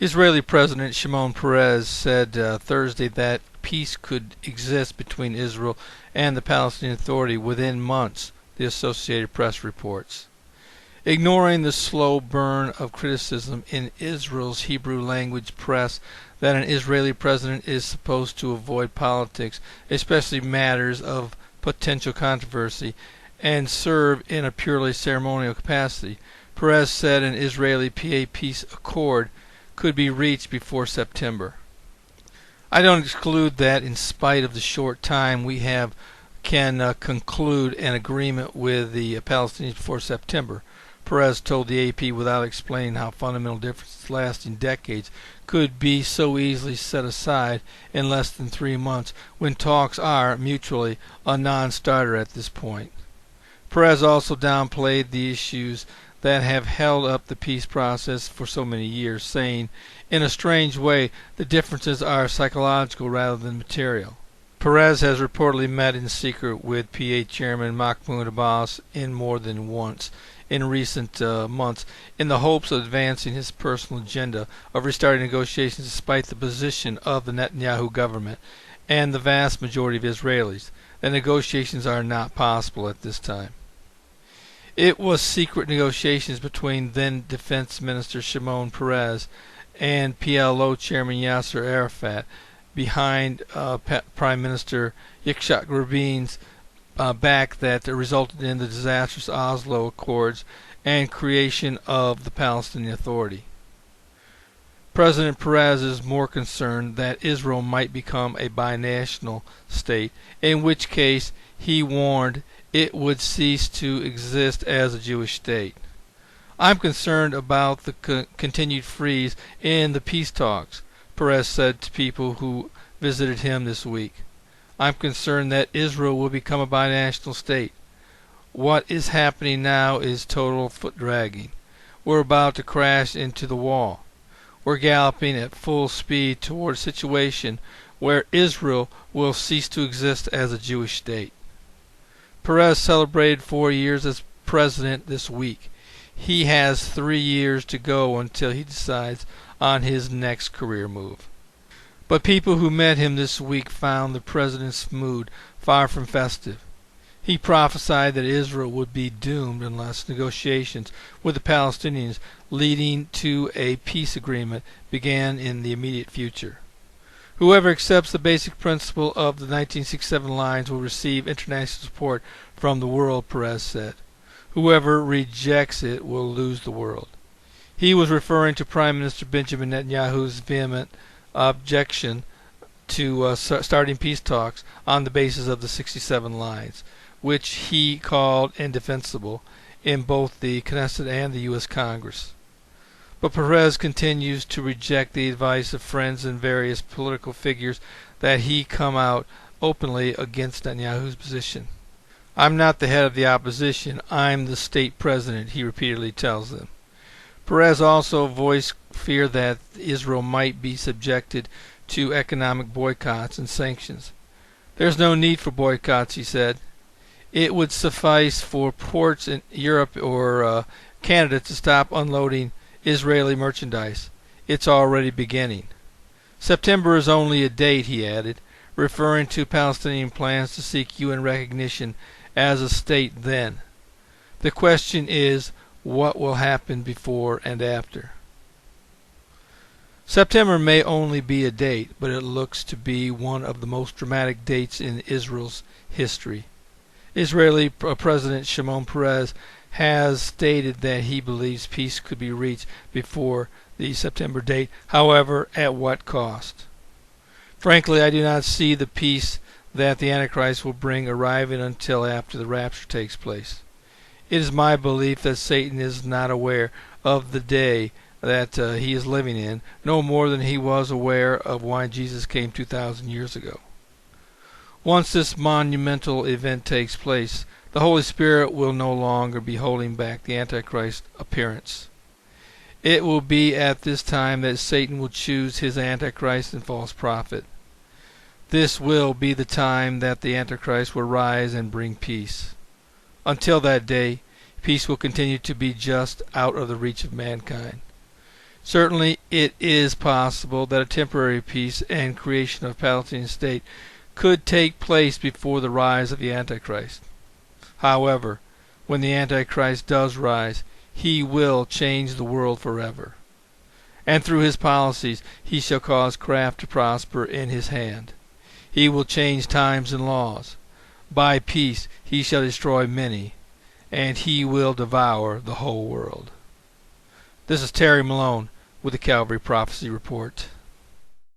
Israeli President Shimon Peres said Thursday that peace could exist between Israel and the Palestinian Authority within months, the Associated Press reports. Ignoring the slow burn of criticism in Israel's Hebrew language press that an Israeli president is supposed to avoid politics, especially matters of potential controversy, and serve in a purely ceremonial capacity, Peres said an Israeli-PA peace accord could be reached before September. I don't exclude that in spite of the short time we can conclude an agreement with the Palestinians before September, Peres told the AP without explaining how fundamental differences lasting decades could be so easily set aside in less than 3 months when talks are mutually a non-starter at this point. Peres also downplayed the issues that have held up the peace process for so many years, saying, in a strange way, the differences are psychological rather than material. Peres has reportedly met in secret with PA Chairman Mahmoud Abbas in more than once in recent months in the hopes of advancing his personal agenda of restarting negotiations despite the position of the Netanyahu government and the vast majority of Israelis that negotiations are not possible at this time. It was secret negotiations between then Defense Minister Shimon Peres and PLO Chairman Yasser Arafat behind Prime Minister Yitzhak Rabin's back that resulted in the disastrous Oslo Accords and creation of the Palestinian Authority. President Peres is more concerned that Israel might become a binational state, in which case, he warned, it would cease to exist as a Jewish state. I'm concerned about the continued freeze in the peace talks, Peres said to people who visited him this week. I'm concerned that Israel will become a binational state. What is happening now is total foot dragging. We're about to crash into the wall. We're galloping at full speed toward a situation where Israel will cease to exist as a Jewish state. Peres celebrated 4 years as president this week. He has 3 years to go until he decides on his next career move. But people who met him this week found the president's mood far from festive. He prophesied that Israel would be doomed unless negotiations with the Palestinians leading to a peace agreement began in the immediate future. Whoever accepts the basic principle of the 1967 lines will receive international support from the world, Peres said. Whoever rejects it will lose the world. He was referring to Prime Minister Benjamin Netanyahu's vehement objection to starting peace talks on the basis of the 67 lines, which he called indefensible in both the Knesset and the U.S. Congress. But Peres continues to reject the advice of friends and various political figures that he come out openly against Netanyahu's position. I'm not the head of the opposition, I'm the state president, he repeatedly tells them. Peres also voiced fear that Israel might be subjected to economic boycotts and sanctions. There's no need for boycotts, he said. It would suffice for ports in Europe or Canada to stop unloading Israeli merchandise. It's already beginning. September is only a date, he added, referring to Palestinian plans to seek UN recognition as a state then. The question is, what will happen before and after? September may only be a date, but it looks to be one of the most dramatic dates in Israel's history. Israeli President Shimon Peres has stated that he believes peace could be reached before the September date, however, at what cost? Frankly, I do not see the peace that the Antichrist will bring arriving until after the rapture takes place. It is my belief that Satan is not aware of the day that he is living in, no more than he was aware of why Jesus came 2,000 years ago. Once this monumental event takes place, the Holy Spirit will no longer be holding back the Antichrist appearance. It will be at this time that Satan will choose his Antichrist and false prophet. This will be the time that the Antichrist will rise and bring peace. Until that day, peace will continue to be just out of the reach of mankind. Certainly it is possible that a temporary peace and creation of a Palestinian state could take place before the rise of the Antichrist. However, when the Antichrist does rise, he will change the world forever. And through his policies he shall cause craft to prosper in his hand. He will change times and laws. By peace he shall destroy many, and he will devour the whole world. This is Terry Malone with the Calvary Prophecy Report.